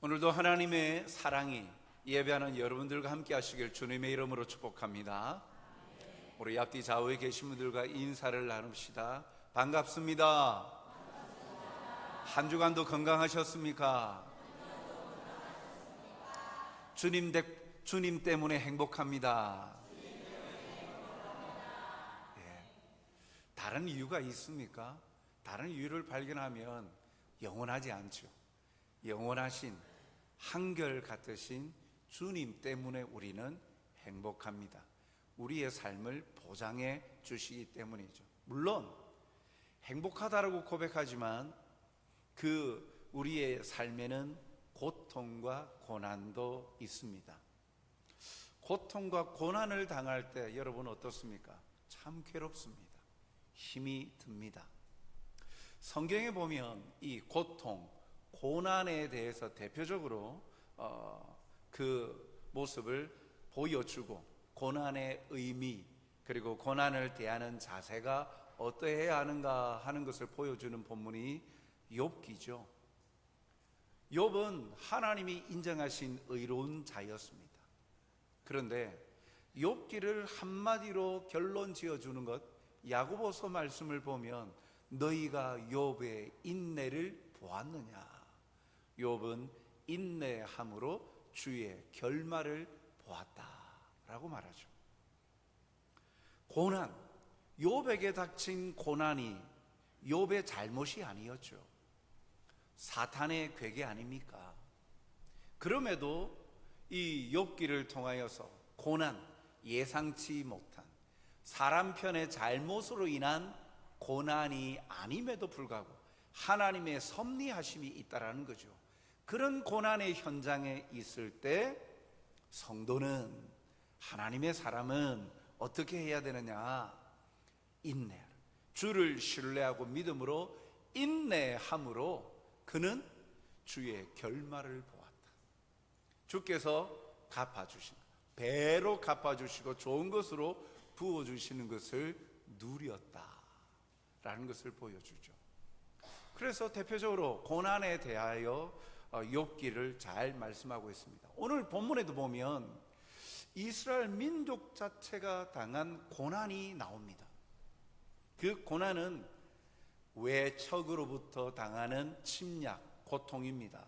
오늘도 하나님의 사랑이 예배하는 여러분들과 함께 하시길 주님의 이름으로 축복합니다. 우리 앞뒤 좌우에 계신 분들과 인사를 나눕시다. 반갑습니다. 한 주간도 건강하셨습니까? 주님 때문에 행복합니다. 다른 이유가 있습니까? 다른 이유를 발견하면 영원하지 않죠. 영원하신 한결 같으신 주님 때문에 우리는 행복합니다. 우리의 삶을 보장해 주시기 때문이죠. 물론 행복하다라고 고백하지만 우리의 삶에는 고통과 고난도 있습니다. 고통과 고난을 당할 때 여러분 어떻습니까? 참 괴롭습니다. 힘이 듭니다. 성경에 보면 이 고통, 고난에 대해서 대표적으로 그 모습을 보여주고 고난의 의미 그리고 고난을 대하는 자세가 어떠해야 하는가 하는 것을 보여주는 본문이 욥기죠. 욥은 하나님이 인정하신 의로운 자였습니다. 그런데 욥기를 한마디로 결론 지어주는 것, 야고보서 말씀을 보면 너희가 욥의 인내를 보았느냐. 욥은 인내함으로 주의 결말을 보았다라고 말하죠. 고난, 욥에게 닥친 고난이 욥의 잘못이 아니었죠. 사탄의 괴계 아닙니까? 그럼에도 이 욥기를 통하여서 고난, 예상치 못한 사람 편의 잘못으로 인한 고난이 아님에도 불구하고 하나님의 섭리하심이 있다라는 거죠. 그런 고난의 현장에 있을 때 성도는, 하나님의 사람은 어떻게 해야 되느냐? 인내하라. 주를 신뢰하고 믿음으로 인내함으로 그는 주의 결말을 보았다. 주께서 갚아주신다. 배로 갚아주시고 좋은 것으로 부어주시는 것을 누렸다라는 것을 보여주죠. 그래서 대표적으로 고난에 대하여 욥기를 잘 말씀하고 있습니다. 오늘 본문에도 보면 이스라엘 민족 자체가 당한 고난이 나옵니다. 그 고난은 외척으로부터 당하는 침략, 고통입니다.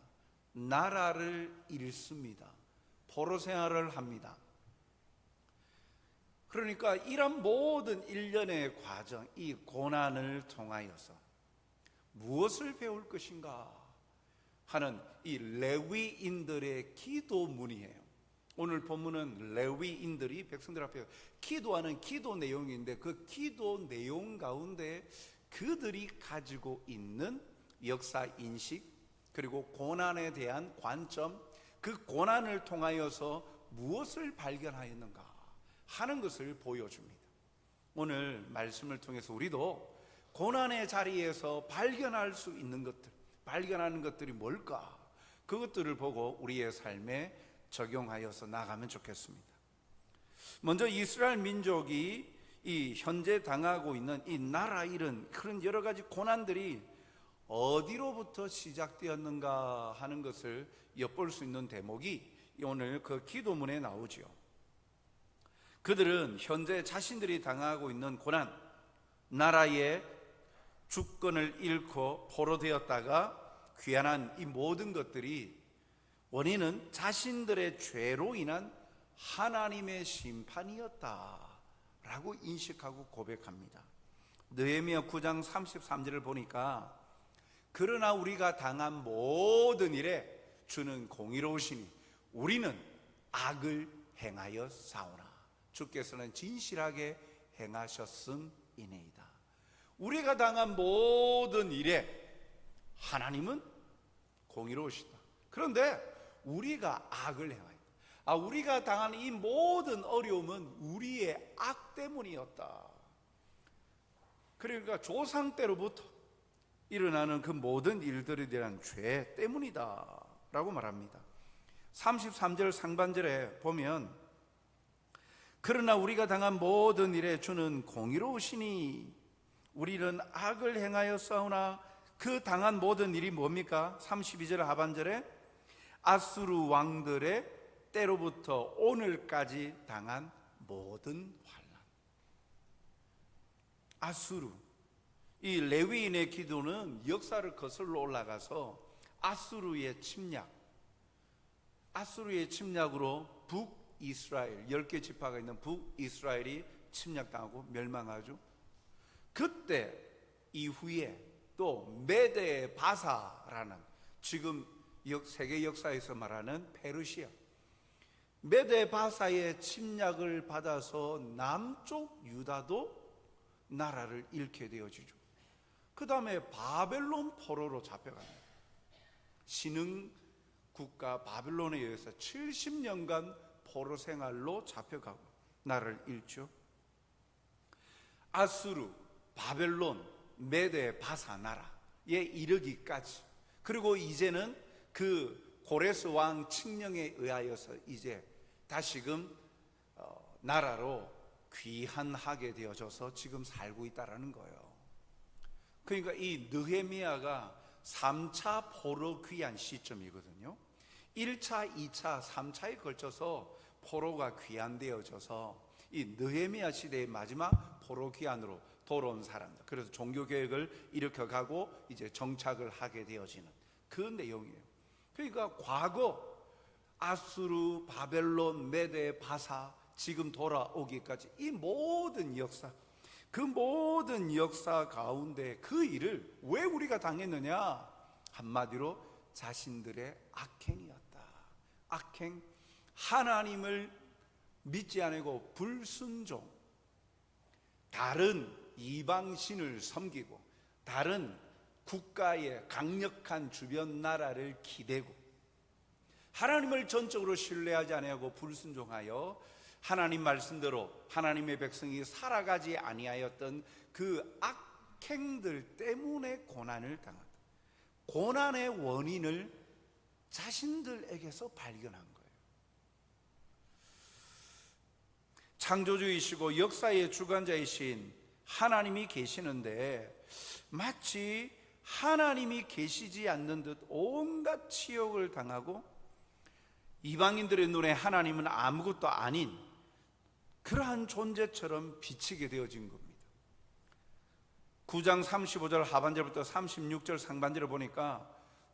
나라를 잃습니다. 포로 생활을 합니다. 그러니까 이런 모든 일련의 과정, 이 고난을 통하여서 무엇을 배울 것인가 하는 이 레위인들의 기도문이에요. 오늘 본문은 레위인들이 백성들 앞에 기도하는 기도 내용인데 그 기도 내용 가운데 그들이 가지고 있는 역사 인식 그리고 고난에 대한 관점, 그 고난을 통하여서 무엇을 발견하였는가 하는 것을 보여줍니다. 오늘 말씀을 통해서 우리도 고난의 자리에서 발견할 수 있는 것들, 발견하는 것들이 뭘까? 그것들을 보고 우리의 삶에 적용하여서 나가면 좋겠습니다. 먼저 이스라엘 민족이 이 현재 당하고 있는 이 나라 잃은 그런 여러 가지 고난들이 어디로부터 시작되었는가 하는 것을 엿볼 수 있는 대목이 오늘 그 기도문에 나오죠. 그들은 현재 자신들이 당하고 있는 고난, 나라의 주권을 잃고 포로 되었다가 귀환한 이 모든 것들이 원인은 자신들의 죄로 인한 하나님의 심판이었다라고 인식하고 고백합니다. 느헤미야 9장 33절을 보니까 그러나 우리가 당한 모든 일에 주는 공의로우시니 우리는 악을 행하여 싸우나 주께서는 진실하게 행하셨음이니이다. 우리가 당한 모든 일에 하나님은 공의로우시다. 그런데 우리가 악을 행하였다. 우리가 당한 이 모든 어려움은 우리의 악 때문이었다. 그러니까 조상 때로부터 일어나는 그 모든 일들에 대한 죄 때문이다 라고 말합니다. 33절 상반절에 보면 그러나 우리가 당한 모든 일에 주는 공의로우시니 우리는 악을 행하여 싸우나 그 당한 모든 일이 뭡니까? 32절 하반절에 아수르 왕들의 때로부터 오늘까지 당한 모든 환난. 아수르, 이 레위인의 기도는 역사를 거슬러 올라가서 아수르의 침략으로 북이스라엘 10개 지파가 있는 북이스라엘이 침략당하고 멸망하죠. 그때 이후에 또 메데 바사라는, 지금 세계 역사에서 말하는 페르시아, 메데 바사의 침략을 받아서 남쪽 유다도 나라를 잃게 되어지죠. 그 다음에 바벨론 포로로 잡혀갑니다. 신흥 국가 바벨론에 의해서 70년간 포로 생활로 잡혀가고 나라를 잃죠. 아수르, 바벨론, 메데 바사 나라에 이르기까지, 그리고 이제는 그 고레스 왕 칙령에 의하여서 이제 다시금 나라로 귀환하게 되어져서 지금 살고 있다라는 거예요. 그러니까 이 느헤미야가 3차 포로 귀환 시점이거든요. 1차, 2차, 3차에 걸쳐서 포로가 귀환되어져서 이 느헤미야 시대의 마지막 포로 귀환으로 돌아온 사람들, 그래서 종교개혁을 일으켜가고 이제 정착을 하게 되어지는 그 내용이에요. 그러니까 과거 아수르, 바벨론, 메데, 바사, 지금 돌아오기까지 이 모든 역사, 그 모든 역사 가운데 그 일을 왜 우리가 당했느냐? 한마디로 자신들의 악행이었다. 악행, 하나님을 믿지 않고 불순종, 다른 이방신을 섬기고 다른 국가의 강력한 주변 나라를 기대고 하나님을 전적으로 신뢰하지 아니하고 불순종하여 하나님 말씀대로 하나님의 백성이 살아가지 아니하였던 그 악행들 때문에 고난을 당한다. 고난의 원인을 자신들에게서 발견한 거예요. 창조주이시고 역사의 주관자이신 하나님이 계시는데 마치 하나님이 계시지 않는 듯 온갖 치욕을 당하고 이방인들의 눈에 하나님은 아무것도 아닌 그러한 존재처럼 비치게 되어진 겁니다. 9장 35절 하반절부터 36절 상반절을 보니까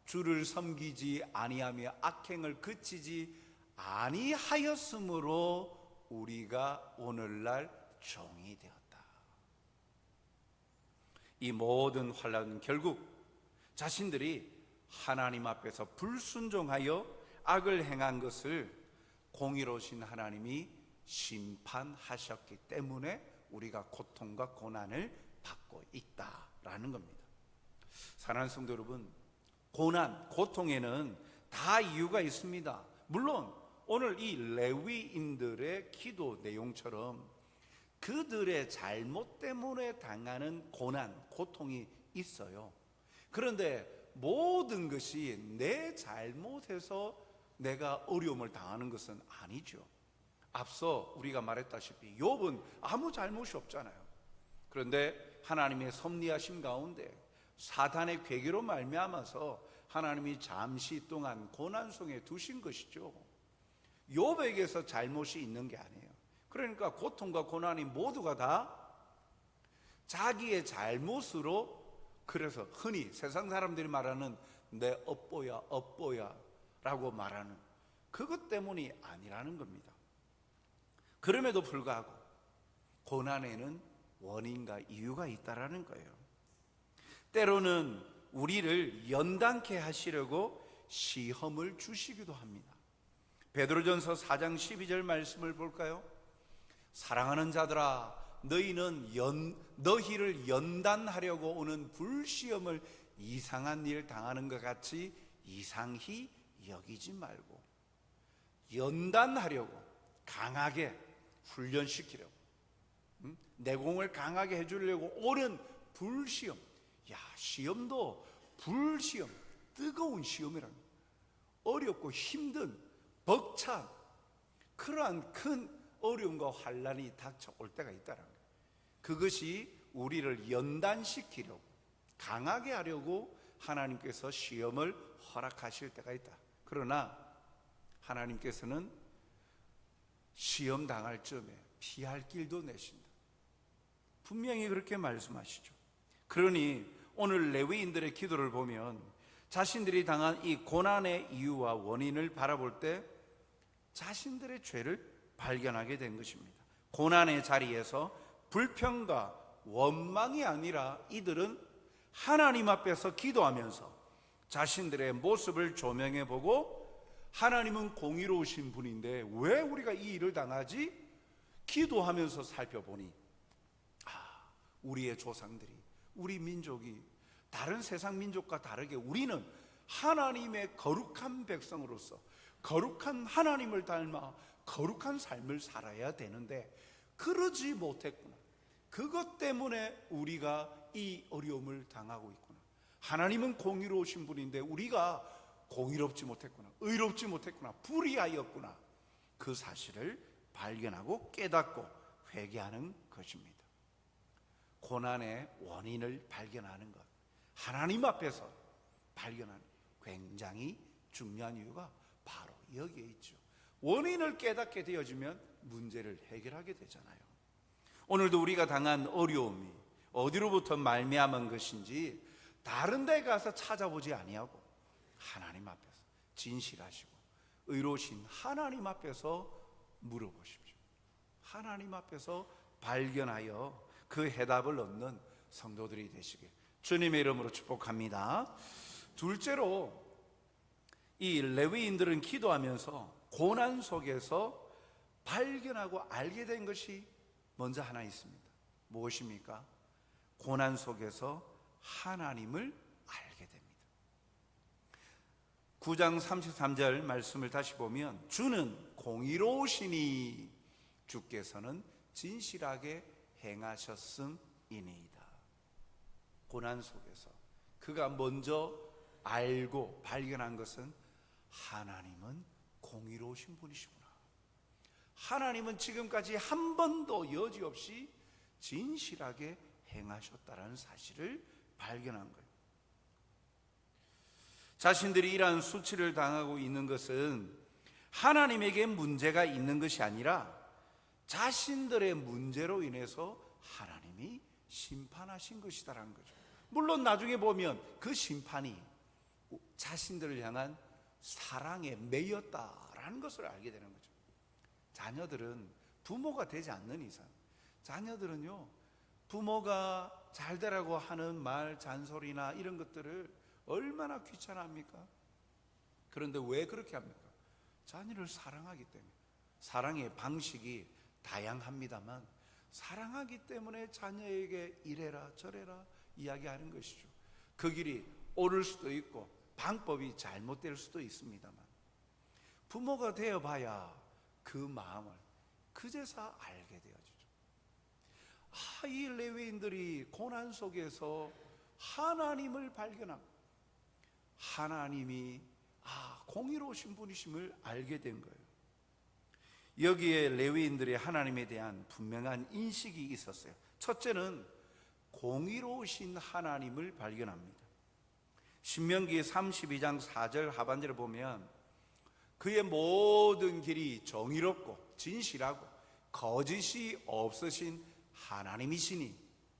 주를 섬기지 아니하며 악행을 그치지 아니하였으므로 우리가 오늘날 종이 되었다. 이 모든 환난은 결국 자신들이 하나님 앞에서 불순종하여 악을 행한 것을 공의로우신 하나님이 심판하셨기 때문에 우리가 고통과 고난을 받고 있다라는 겁니다. 사랑하는 성도 여러분, 고난, 고통에는 다 이유가 있습니다. 물론 오늘 이 레위인들의 기도 내용처럼 그들의 잘못 때문에 당하는 고난, 고통이 있어요. 그런데 모든 것이 내 잘못에서 내가 어려움을 당하는 것은 아니죠. 앞서 우리가 말했다시피 욥은 아무 잘못이 없잖아요. 그런데 하나님의 섭리하심 가운데 사탄의 괴계로 말미암아서 하나님이 잠시 동안 고난 속에 두신 것이죠. 욥에게서 잘못이 있는 게 아니에요. 그러니까 고통과 고난이 모두가 다 자기의 잘못으로, 그래서 흔히 세상 사람들이 말하는 내 업보야 라고 말하는 그것 때문이 아니라는 겁니다. 그럼에도 불구하고 고난에는 원인과 이유가 있다라는 거예요. 때로는 우리를 연단케 하시려고 시험을 주시기도 합니다. 베드로전서 4장 12절 말씀을 볼까요? 사랑하는 자들아, 너희는 너희를 연단하려고 오는 불시험을 이상한 일 당하는 것 같이 이상히 여기지 말고, 연단하려고, 강하게 훈련시키려고, 내공을 강하게 해주려고 오는 불시험. 야, 시험도 불시험, 뜨거운 시험이라는 거예요. 어렵고 힘든 벅찬 그러한 큰 어려움과 환난이 닥쳐올 때가 있다는 거예요. 그것이 우리를 연단시키려고, 강하게 하려고 하나님께서 시험을 허락하실 때가 있다. 그러나 하나님께서는 시험 당할 점에 피할 길도 내신다. 분명히 그렇게 말씀하시죠. 그러니 오늘 레위인들의 기도를 보면 자신들이 당한 이 고난의 이유와 원인을 바라볼 때 자신들의 죄를 발견하게 된 것입니다. 고난의 자리에서 불평과 원망이 아니라 이들은 하나님 앞에서 기도하면서 자신들의 모습을 조명해 보고 하나님은 공의로우신 분인데 왜 우리가 이 일을 당하지? 기도하면서 살펴보니 우리의 조상들이, 우리 민족이 다른 세상 민족과 다르게 우리는 하나님의 거룩한 백성으로서 거룩한 하나님을 닮아 거룩한 삶을 살아야 되는데 그러지 못했구나. 그것 때문에 우리가 이 어려움을 당하고 있구나. 하나님은 공의로우신 분인데 우리가 공의롭지 못했구나, 의롭지 못했구나, 불의하였구나. 그 사실을 발견하고 깨닫고 회개하는 것입니다. 고난의 원인을 발견하는 것, 하나님 앞에서 발견하는 굉장히 중요한 이유가 바로 여기에 있죠. 원인을 깨닫게 되어지면 문제를 해결하게 되잖아요. 오늘도 우리가 당한 어려움이 어디로부터 말미암은 것인지 다른 데 가서 찾아보지 아니하고 하나님 앞에서 진실하시고 의로우신 하나님 앞에서 물어보십시오. 하나님 앞에서 발견하여 그 해답을 얻는 성도들이 되시길 주님의 이름으로 축복합니다. 둘째로 이 레위인들은 기도하면서 고난 속에서 발견하고 알게 된 것이 먼저 하나 있습니다. 무엇입니까? 고난 속에서 하나님을 알게 됩니다. 9장 33절 말씀을 다시 보면 주는 공의로우시니 주께서는 진실하게 행하셨음이니이다. 고난 속에서 그가 먼저 알고 발견한 것은 하나님은 공의로우신 분이시구나. 하나님은 지금까지 한 번도 여지없이 진실하게 행하셨다는 사실을 발견한 거예요. 자신들이 이러한 수치를 당하고 있는 것은 하나님에게 문제가 있는 것이 아니라 자신들의 문제로 인해서 하나님이 심판하신 것이다라는 거죠. 물론 나중에 보면 그 심판이 자신들을 향한 사랑에 매였다라는 것을 알게 되는 거죠. 자녀들은 부모가 되지 않는 이상, 자녀들은요 부모가 잘 되라고 하는 말, 잔소리나 이런 것들을 얼마나 귀찮아합니까? 그런데 왜 그렇게 합니까? 자녀를 사랑하기 때문에. 사랑의 방식이 다양합니다만 사랑하기 때문에 자녀에게 이래라 저래라 이야기하는 것이죠. 그 길이 옳을 수도 있고 방법이 잘못될 수도 있습니다만 부모가 되어봐야 그 마음을 그제서 알게 되어지죠. 이 레위인들이 고난 속에서 하나님을 발견하고 하나님이 공의로우신 분이심을 알게 된 거예요. 여기에 레위인들의 하나님에 대한 분명한 인식이 있었어요. 첫째는 공의로우신 하나님을 발견합니다. 신명기 32장 4절 하반절을 보면 그의 모든 길이 정의롭고 진실하고 거짓이 없으신 하나님이시니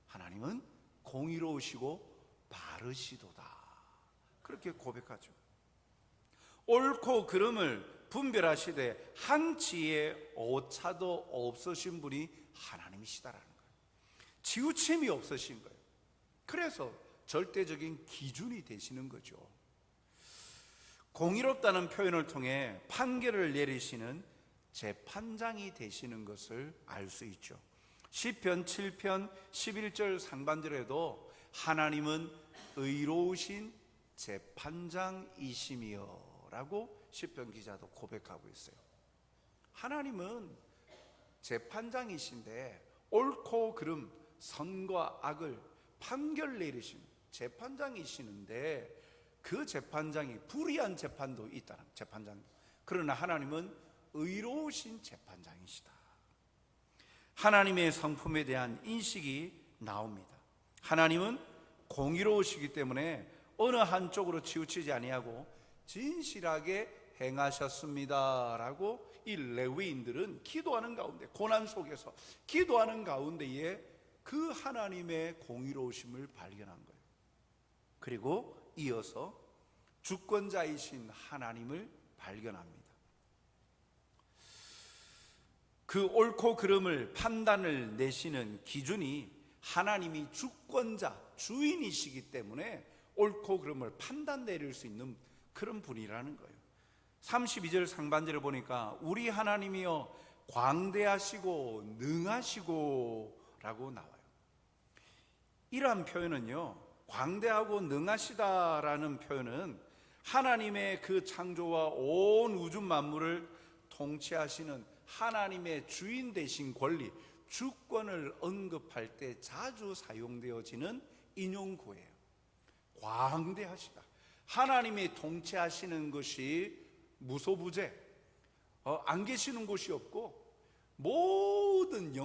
하나님은 공의로우시고 바르시도다. 그렇게 고백하죠. 옳고 그름을 분별하시되 한치의 오차도 없으신 분이 하나님이시다라는 거예요. 치우침이 없으신 거예요. 그래서 절대적인 기준이 되시는 거죠. 공의롭다는 표현을 통해 판결을 내리시는 재판장이 되시는 것을 알 수 있죠. 시편 7편 11절 상반절에도 하나님은 의로우신 재판장이시며 라고 시편 기자도 고백하고 있어요. 하나님은 재판장이신데 옳고 그름, 선과 악을 판결 내리신 재판장이시는데 그 재판장이 불의한 재판도 있다는 재판장. 그러나 하나님은 의로우신 재판장이시다. 하나님의 성품에 대한 인식이 나옵니다. 하나님은 공의로우시기 때문에 어느 한쪽으로 치우치지 아니하고 진실하게 행하셨습니다 라고 이 레위인들은 기도하는 가운데, 고난 속에서 기도하는 가운데에 그 하나님의 공의로우심을 발견한 거예요. 그리고 이어서 주권자이신 하나님을 발견합니다. 그 옳고 그름을 판단을 내시는 기준이 하나님이 주권자, 주인이시기 때문에 옳고 그름을 판단 내릴 수 있는 그런 분이라는 거예요. 32절 상반절을 보니까 우리 하나님이여 광대하시고 능하시고 라고 나와요. 이러한 표현은요, 광대하고 능하시다라는 표현은 하나님의 그 창조와 온 우주 만물을 통치하시는 하나님의 주인 되신 권리, 주권을 언급할 때 자주 사용되어지는 인용구예요. 광대하시다. 하나님이 통치하시는 것이 무소부재, 안 계시는 곳이 없고 모든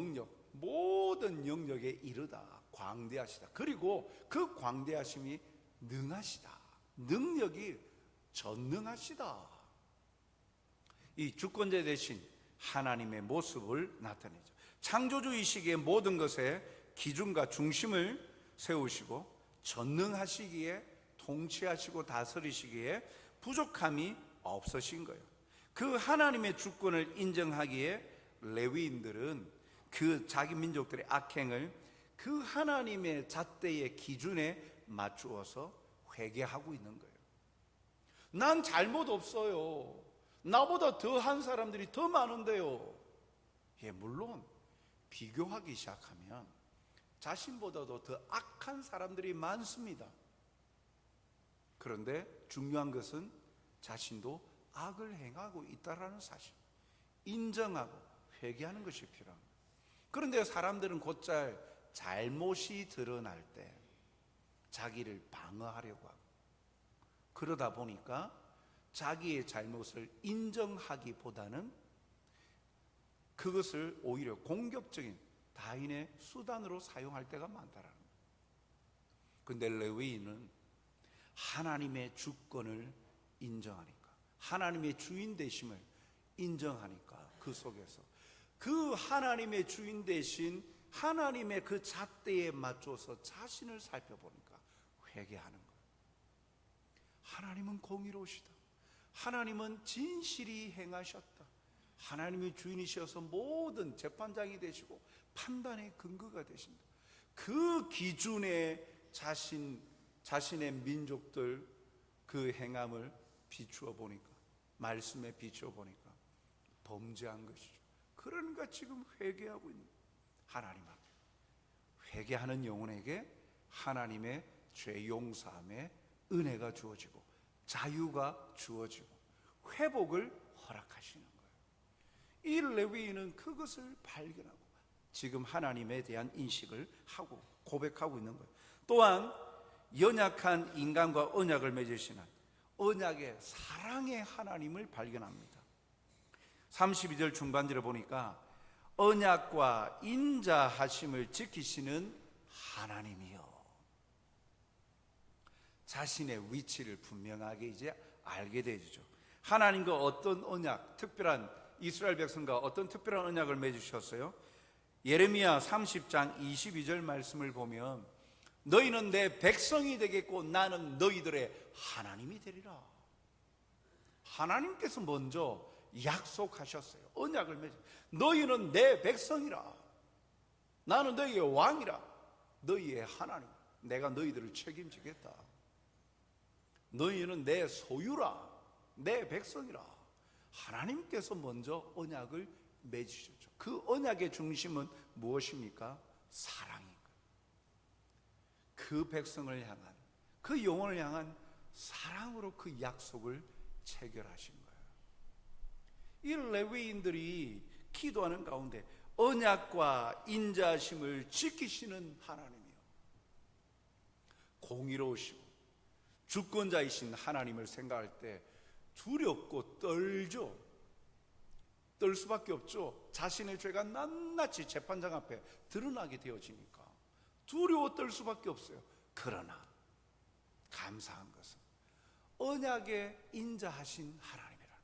영역에 이르다. 광대하시다. 그리고 그 광대하심이 능하시다. 능력이 전능하시다. 이 주권자 되신 하나님의 모습을 나타내죠. 창조주이시기에 모든 것에 기준과 중심을 세우시고 전능하시기에, 통치하시고 다스리시기에 부족함이 없으신 거예요. 그 하나님의 주권을 인정하기에 레위인들은 그 자기 민족들의 악행을 그 하나님의 잣대의 기준에 맞추어서 회개하고 있는 거예요. 난 잘못 없어요. 나보다 더한 사람들이 더 많은데요. 예, 물론 비교하기 시작하면 자신보다도 더 악한 사람들이 많습니다. 그런데 중요한 것은 자신도 악을 행하고 있다라는 사실, 인정하고 회개하는 것이 필요합니다. 그런데 사람들은 곧잘 잘못이 드러날 때 자기를 방어하려고 하고, 그러다 보니까 자기의 잘못을 인정하기보다는 그것을 오히려 공격적인 다인의 수단으로 사용할 때가 많다라는 거예요. 그런데 레위인은 하나님의 주권을 인정하니까, 하나님의 주인 되심을 인정하니까 그 속에서 그 하나님의 주인 되신 하나님의 그 잣대에 맞춰서 자신을 살펴보니까 회개하는 거예요. 하나님은 공의로우시다. 하나님은 진실이 행하셨다. 하나님이 주인이셔서 모든 재판장이 되시고 판단의 근거가 되신다. 그 기준에 자신의 민족들 그 행함을 비추어 보니까, 말씀에 비추어 보니까 범죄한 것이죠. 그러니까 지금 회개하고 있는 거예요. 하나님 앞에 회개하는 영혼에게 하나님의 죄 용서함의 은혜가 주어지고 자유가 주어지고 회복을 허락하시는 거예요. 이 레위인은 그것을 발견하고 지금 하나님에 대한 인식을 하고 고백하고 있는 거예요. 또한 연약한 인간과 언약을 맺으시는 언약의 사랑의 하나님을 발견합니다. 32절 중반절을 보니까 언약과 인자하심을 지키시는 하나님이요, 자신의 위치를 분명하게 이제 알게 되죠. 하나님과 어떤 언약, 특별한 이스라엘 백성과 어떤 특별한 언약을 맺으셨어요? 예레미야 30장 22절 말씀을 보면 너희는 내 백성이 되겠고 나는 너희들의 하나님이 되리라. 하나님께서 먼저 약속하셨어요. 언약을 맺어. 너희는 내 백성이라. 나는 너희의 왕이라. 너희의 하나님. 내가 너희들을 책임지겠다. 너희는 내 소유라. 내 백성이라. 하나님께서 먼저 언약을 맺으셨죠. 그 언약의 중심은 무엇입니까? 사랑입니다. 그 백성을 향한, 그 영혼을 향한 사랑으로 그 약속을 체결하신 거예요. 이 레위인들이 기도하는 가운데 언약과 인자하심을 지키시는 하나님이요, 공의로우시고 주권자이신 하나님을 생각할 때 두렵고 떨죠. 떨 수밖에 없죠. 자신의 죄가 낱낱이 재판장 앞에 드러나게 되어지니까 두려워 떨 수밖에 없어요. 그러나 감사한 것은 언약에 인자하신 하나님이라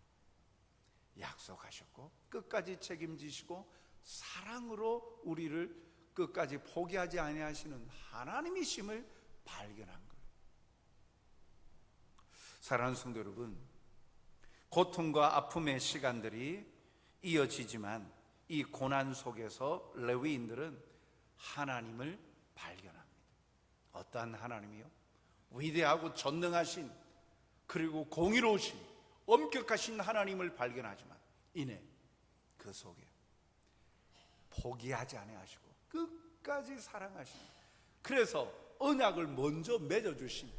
약속하셨고 끝까지 책임지시고 사랑으로 우리를 끝까지 포기하지 아니하시는 하나님이심을 발견한 거예요. 사랑하는 성도 여러분, 고통과 아픔의 시간들이 이어지지만 이 고난 속에서 레위인들은 하나님을 발견합니다. 어떠한 하나님이요? 위대하고 전능하신, 그리고 공의로우신 엄격하신 하나님을 발견하지만 이내 그 속에 포기하지 아니하시고 끝까지 사랑하시는, 그래서 언약을 먼저 맺어주신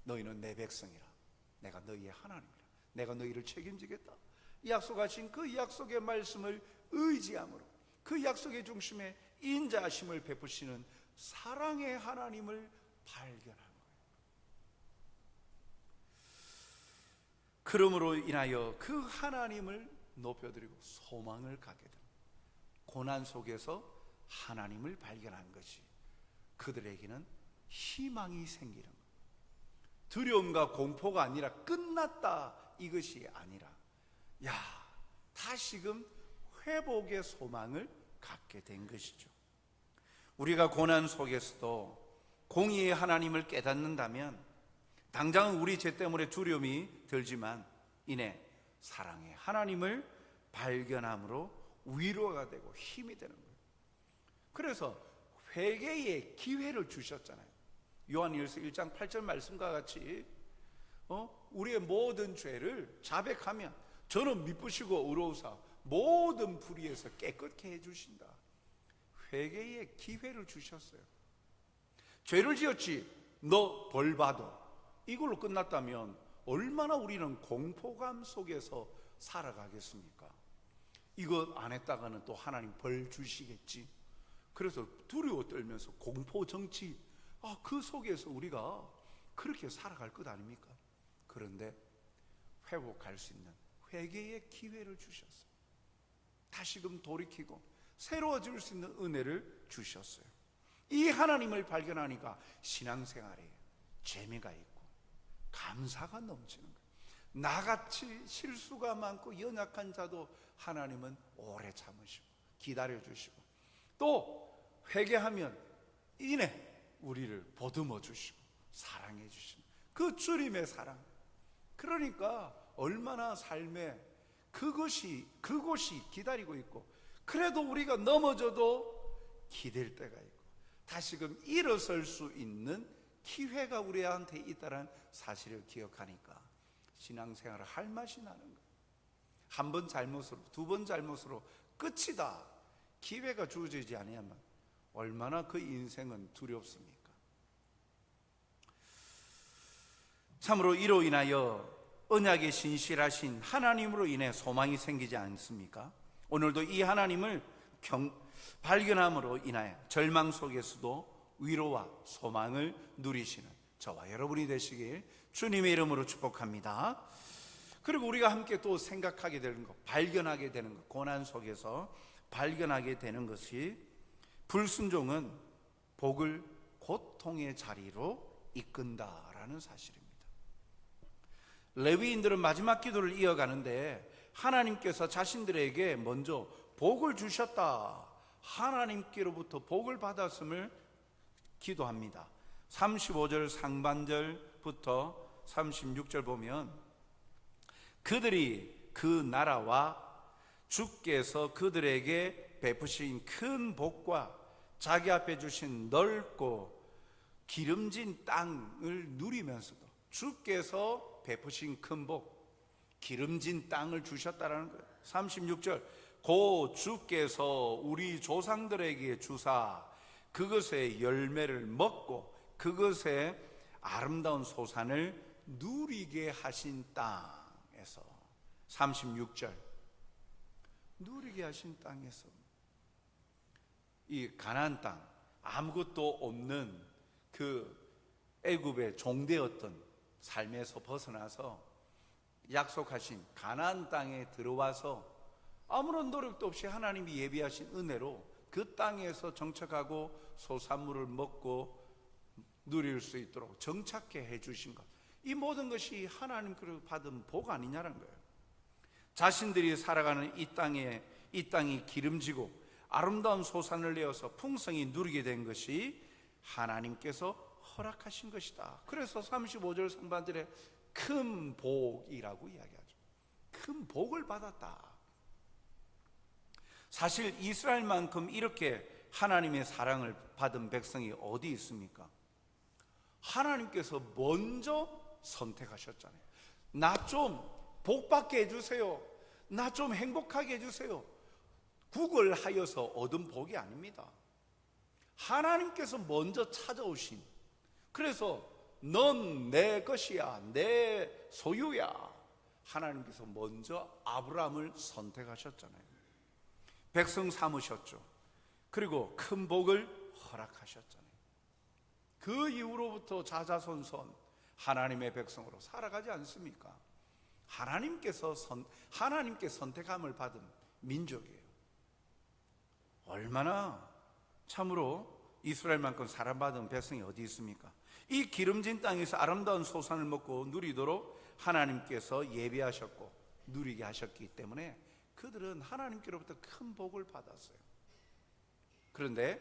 너희는 내 백성이라, 내가 너희의 하나님이라, 내가 너희를 책임지겠다 약속하신 그 약속의 말씀을 의지함으로 그 약속의 중심에 인자하심을 베푸시는 사랑의 하나님을 발견한 거예요. 그러므로 인하여 그 하나님을 높여드리고 소망을 갖게 됩니다. 고난 속에서 하나님을 발견한 것이 그들에게는 희망이 생기는 거예요. 두려움과 공포가 아니라 끝났다 이것이 아니라 다시금 회복의 소망을 갖게 된 것이죠. 우리가 고난 속에서도 공의의 하나님을 깨닫는다면 당장은 우리 죄 때문에 두려움이 들지만 이내 사랑의 하나님을 발견함으로 위로가 되고 힘이 되는 거예요. 그래서 회개의 기회를 주셨잖아요. 요한일서 1장 8절 말씀과 같이 우리의 모든 죄를 자백하면 저는 미쁘시고 의로우사 모든 불의에서 깨끗게 해주신다. 회개의 기회를 주셨어요. 죄를 지었지 너 벌받아 이걸로 끝났다면 얼마나 우리는 공포감 속에서 살아가겠습니까? 이거 안 했다가는 또 하나님 벌 주시겠지. 그래서 두려워 떨면서 공포 정치, 그 속에서 우리가 그렇게 살아갈 것 아닙니까? 그런데 회복할 수 있는 회개의 기회를 주셨어요. 다시금 돌이키고 새로워질 수 있는 은혜를 주셨어요. 이 하나님을 발견하니까 신앙생활에 재미가 있고 감사가 넘치는 거예요. 나같이 실수가 많고 연약한 자도 하나님은 오래 참으시고 기다려주시고 또 회개하면 이내 우리를 보듬어 주시고 사랑해 주시는 그 주님의 사랑. 그러니까 얼마나 삶에 그곳이 기다리고 있고, 그래도 우리가 넘어져도 기댈 때가 있고 다시금 일어설 수 있는 기회가 우리한테 있다는 사실을 기억하니까 신앙생활을 할 맛이 나는 거예요. 한 번 잘못으로, 두 번 잘못으로 끝이다. 기회가 주어지지 아니하면 얼마나 그 인생은 두렵습니까? 참으로 이로 인하여 언약에 신실하신 하나님으로 인해 소망이 생기지 않습니까? 오늘도 이 하나님을 발견함으로 인하여 절망 속에서도 위로와 소망을 누리시는 저와 여러분이 되시길 주님의 이름으로 축복합니다. 그리고 우리가 함께 또 생각하게 되는 것, 발견하게 되는 것, 고난 속에서 발견하게 되는 것이 불순종은 복을 고통의 자리로 이끈다라는 사실입니다. 레위인들은 마지막 기도를 이어가는데 하나님께서 자신들에게 먼저 복을 주셨다, 하나님께로부터 복을 받았음을 기도합니다. 35절 상반절부터 36절 보면 그들이 그 나라와 주께서 그들에게 베푸신 큰 복과 자기 앞에 주신 넓고 기름진 땅을 누리면서도 주께서 베푸신 큰 복, 기름진 땅을 주셨다라는 거예요. 36절 고 주께서 우리 조상들에게 주사 그것의 열매를 먹고 그것의 아름다운 소산을 누리게 하신 땅에서, 36절 누리게 하신 땅에서, 이 가나안 땅, 아무것도 없는 그 애굽의 종되었던 삶에서 벗어나서 약속하신 가나안 땅에 들어와서 아무런 노력도 없이 하나님이 예비하신 은혜로 그 땅에서 정착하고 소산물을 먹고 누릴 수 있도록 정착해 주신 것, 이 모든 것이 하나님께로 받은 복 아니냐는 거예요. 자신들이 살아가는 이 땅이 기름지고 아름다운 소산을 내어서 풍성히 누리게 된 것이 하나님께서 허락하신 것이다. 그래서 35절 상반절에 큰 복이라고 이야기하죠. 큰 복을 받았다. 사실 이스라엘만큼 이렇게 하나님의 사랑을 받은 백성이 어디 있습니까? 하나님께서 먼저 선택하셨잖아요. 나 좀 복받게 해주세요. 나 좀 행복하게 해주세요. 구걸하여서 얻은 복이 아닙니다. 하나님께서 먼저 찾아오신, 그래서 넌 내 것이야, 내 소유야. 하나님께서 먼저 아브라함을 선택하셨잖아요. 백성 삼으셨죠. 그리고 큰 복을 허락하셨잖아요. 그 이후로부터 자자손손 하나님의 백성으로 살아가지 않습니까? 하나님께 선택함을 받은 민족이에요. 얼마나 참으로 이스라엘만큼 사랑받은 백성이 어디 있습니까? 이 기름진 땅에서 아름다운 소산을 먹고 누리도록 하나님께서 예비하셨고 누리게 하셨기 때문에 그들은 하나님께로부터 큰 복을 받았어요. 그런데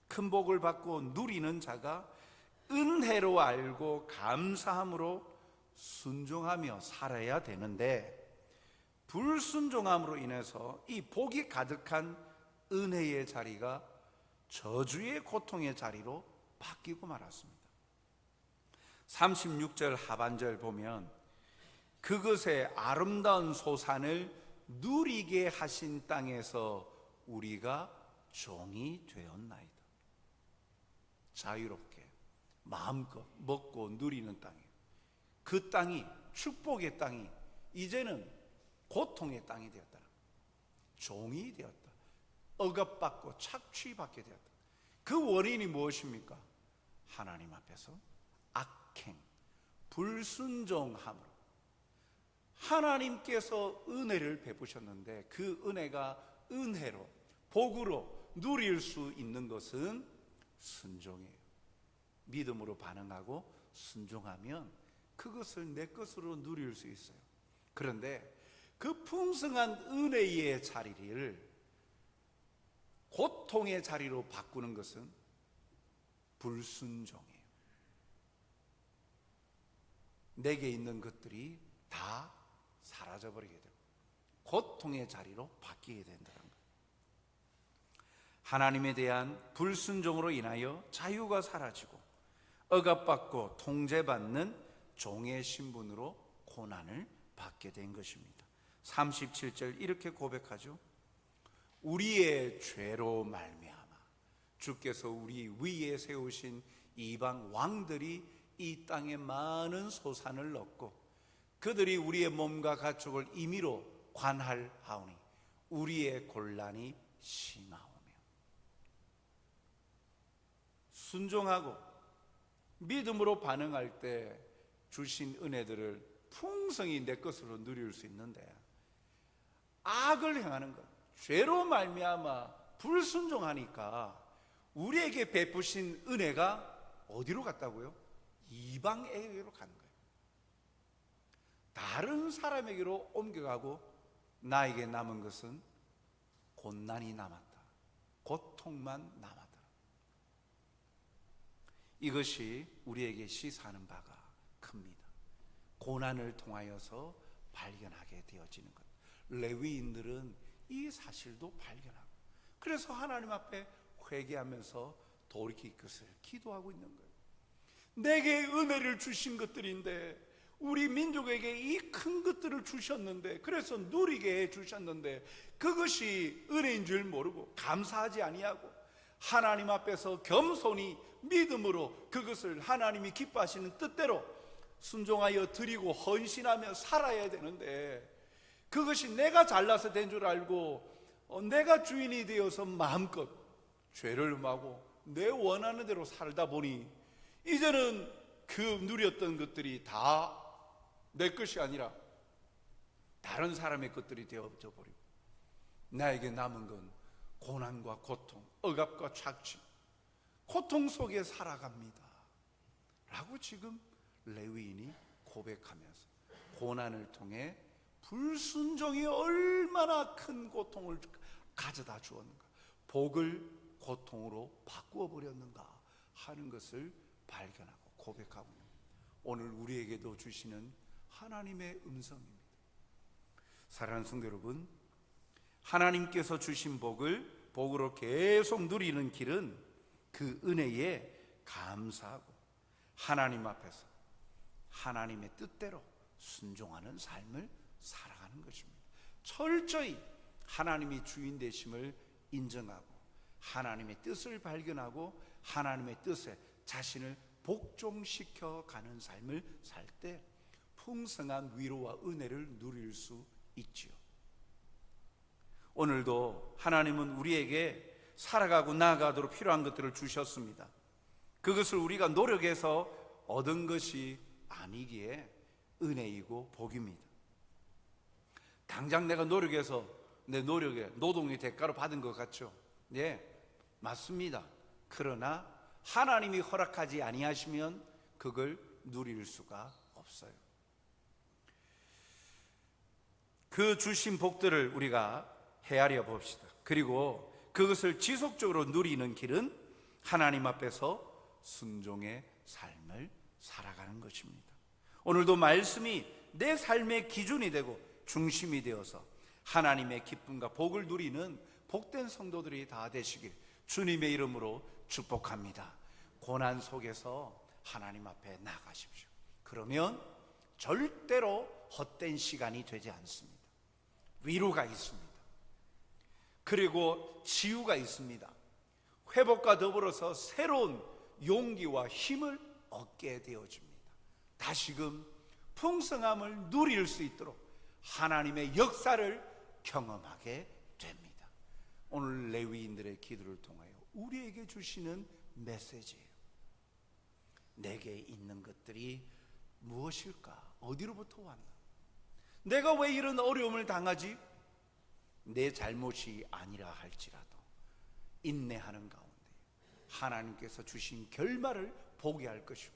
큰 복을 받고 누리는 자가 은혜로 알고 감사함으로 순종하며 살아야 되는데, 불순종함으로 인해서 이 복이 가득한 은혜의 자리가 저주의 고통의 자리로 바뀌고 말았습니다. 36절 하반절 보면 그것의 아름다운 소산을 누리게 하신 땅에서 우리가 종이 되었나이다. 자유롭게 마음껏 먹고 누리는 땅이에요. 그 땅이, 축복의 땅이 이제는 고통의 땅이 되었다. 종이 되었다. 억압받고 착취받게 되었다. 그 원인이 무엇입니까? 하나님 앞에서 악행, 불순종함으로. 하나님께서 은혜를 베푸셨는데 그 은혜가 은혜로, 복으로 누릴 수 있는 것은 순종이에요. 믿음으로 반응하고 순종하면 그것을 내 것으로 누릴 수 있어요. 그런데 그 풍성한 은혜의 자리를 고통의 자리로 바꾸는 것은 불순종이에요. 내게 있는 것들이 다 사라져버리게 되고 고통의 자리로 바뀌게 된다는 거예요. 하나님에 대한 불순종으로 인하여 자유가 사라지고 억압받고 통제받는 종의 신분으로 고난을 받게 된 것입니다. 37절 이렇게 고백하죠. 우리의 죄로 말미암아 주께서 우리 위에 세우신 이방 왕들이 이 땅에 많은 소산을 얻고 그들이 우리의 몸과 가축을 임의로 관할하오니 우리의 곤란이 심하오며. 순종하고 믿음으로 반응할 때 주신 은혜들을 풍성히 내 것으로 누릴 수 있는데, 악을 행하는 것, 죄로 말미암아 불순종하니까 우리에게 베푸신 은혜가 어디로 갔다고요? 이방에게로 간 거예요. 다른 사람에게로 옮겨가고 나에게 남은 것은 곤난이 남았다. 고통만 남았다. 이것이 우리에게 시사하는 바가 큽니다. 고난을 통하여서 발견하게 되어지는 것. 레위인들은 이 사실도 발견하고 그래서 하나님 앞에 회개하면서 돌이킬 것을 기도하고 있는 거예요. 내게 은혜를 주신 것들인데, 우리 민족에게 이 큰 것들을 주셨는데, 그래서 누리게 해 주셨는데 그것이 은혜인 줄 모르고 감사하지 아니하고 하나님 앞에서 겸손히 믿음으로 그것을 하나님이 기뻐하시는 뜻대로 순종하여 드리고 헌신하며 살아야 되는데, 그것이 내가 잘나서 된 줄 알고 내가 주인이 되어서 마음껏 죄를 음하고 내 원하는 대로 살다 보니 이제는 그 누렸던 것들이 다 내 것이 아니라 다른 사람의 것들이 되어져 버리고 나에게 남은 건 고난과 고통, 억압과 착취, 고통 속에 살아갑니다 라고 지금 레위인이 고백하면서 고난을 통해 불순종이 얼마나 큰 고통을 가져다 주었는가, 복을 고통으로 바꾸어 버렸는가 하는 것을 발견하고 고백하고 있는, 오늘 우리에게도 주시는 하나님의 음성입니다. 사랑하는 성도 여러분, 하나님께서 주신 복을 복으로 계속 누리는 길은 그 은혜에 감사하고 하나님 앞에서 하나님의 뜻대로 순종하는 삶을 살아가는 것입니다. 철저히 하나님이 주인 되심을 인정하고 하나님의 뜻을 발견하고 하나님의 뜻에 자신을 복종시켜 가는 삶을 살 때 풍성한 위로와 은혜를 누릴 수 있지요. 오늘도 하나님은 우리에게 살아가고 나아가도록 필요한 것들을 주셨습니다. 그것을 우리가 노력해서 얻은 것이 아니기에 은혜이고 복입니다. 당장 내가 노력해서 내 노력의 노동의 대가로 받은 것 같죠? 네, 맞습니다. 그러나 하나님이 허락하지 아니하시면 그걸 누릴 수가 없어요. 그 주신 복들을 우리가 헤아려 봅시다. 그리고 그것을 지속적으로 누리는 길은 하나님 앞에서 순종의 삶을 살아가는 것입니다. 오늘도 말씀이 내 삶의 기준이 되고 중심이 되어서 하나님의 기쁨과 복을 누리는 복된 성도들이 다 되시길 주님의 이름으로 축복합니다. 고난 속에서 하나님 앞에 나가십시오. 그러면 절대로 헛된 시간이 되지 않습니다. 위로가 있습니다. 그리고 치유가 있습니다. 회복과 더불어서 새로운 용기와 힘을 얻게 되어집니다. 다시금 풍성함을 누릴 수 있도록 하나님의 역사를 경험하게 됩니다. 오늘 레위인들의 기도를 통하여 우리에게 주시는 메시지예요. 내게 있는 것들이 무엇일까? 어디로부터 왔나? 내가 왜 이런 어려움을 당하지? 내 잘못이 아니라 할지라도 인내하는 가운데 하나님께서 주신 결말을 보게 할 것이고,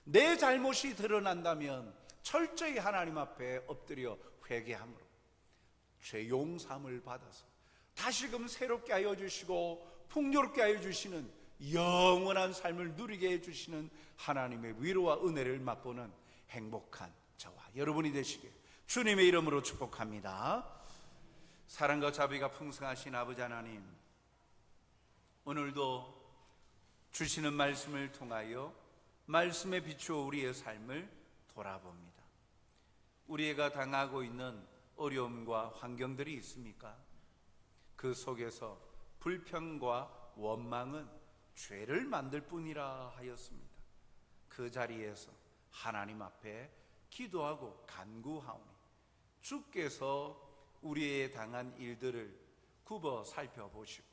내 잘못이 드러난다면 철저히 하나님 앞에 엎드려 회개함으로 죄 용서함을 받아서 다시금 새롭게 하여 주시고 풍요롭게 하여 주시는 영원한 삶을 누리게 해주시는 하나님의 위로와 은혜를 맛보는 행복한 저와 여러분이 되시길 주님의 이름으로 축복합니다. 사랑과 자비가 풍성하신 아버지 하나님, 오늘도 주시는 말씀을 통하여 말씀에 비추어 우리의 삶을 돌아봅니다. 우리가 당하고 있는 어려움과 환경들이 있습니까? 그 속에서 불평과 원망은 죄를 만들 뿐이라 하였습니다. 그 자리에서 하나님 앞에 기도하고 간구하오니 주께서 우리의 당한 일들을 굽어 살펴보시고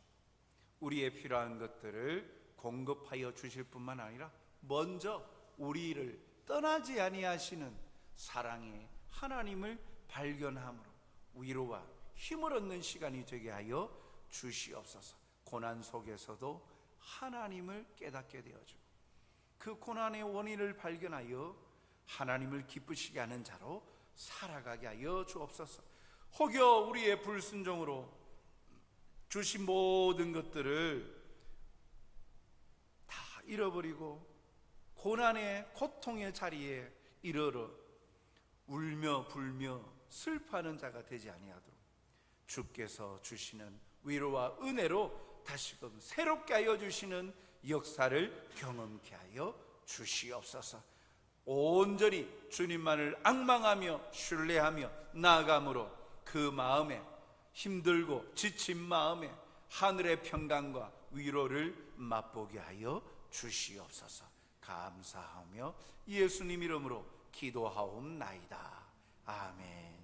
우리의 필요한 것들을 공급하여 주실 뿐만 아니라 먼저 우리를 떠나지 아니하시는 사랑의 하나님을 발견함으로 위로와 힘을 얻는 시간이 되게 하여 주시옵소서. 고난 속에서도 하나님을 깨닫게 되어주고 그 고난의 원인을 발견하여 하나님을 기쁘시게 하는 자로 살아가게 하여 주옵소서. 혹여 우리의 불순종으로 주신 모든 것들을 다 잃어버리고 고난의 고통의 자리에 이르러 울며 불며 슬퍼하는 자가 되지 아니하도록 주께서 주시는 위로와 은혜로 다시금 새롭게 하여 주시는 역사를 경험케 하여 주시옵소서. 온전히 주님만을 앙망하며 신뢰하며 나아감으로 그 마음에 힘들고 지친 마음에 하늘의 평강과 위로를 맛보게 하여 주시옵소서. 감사하며 예수님 이름으로 기도하옵나이다. 아멘.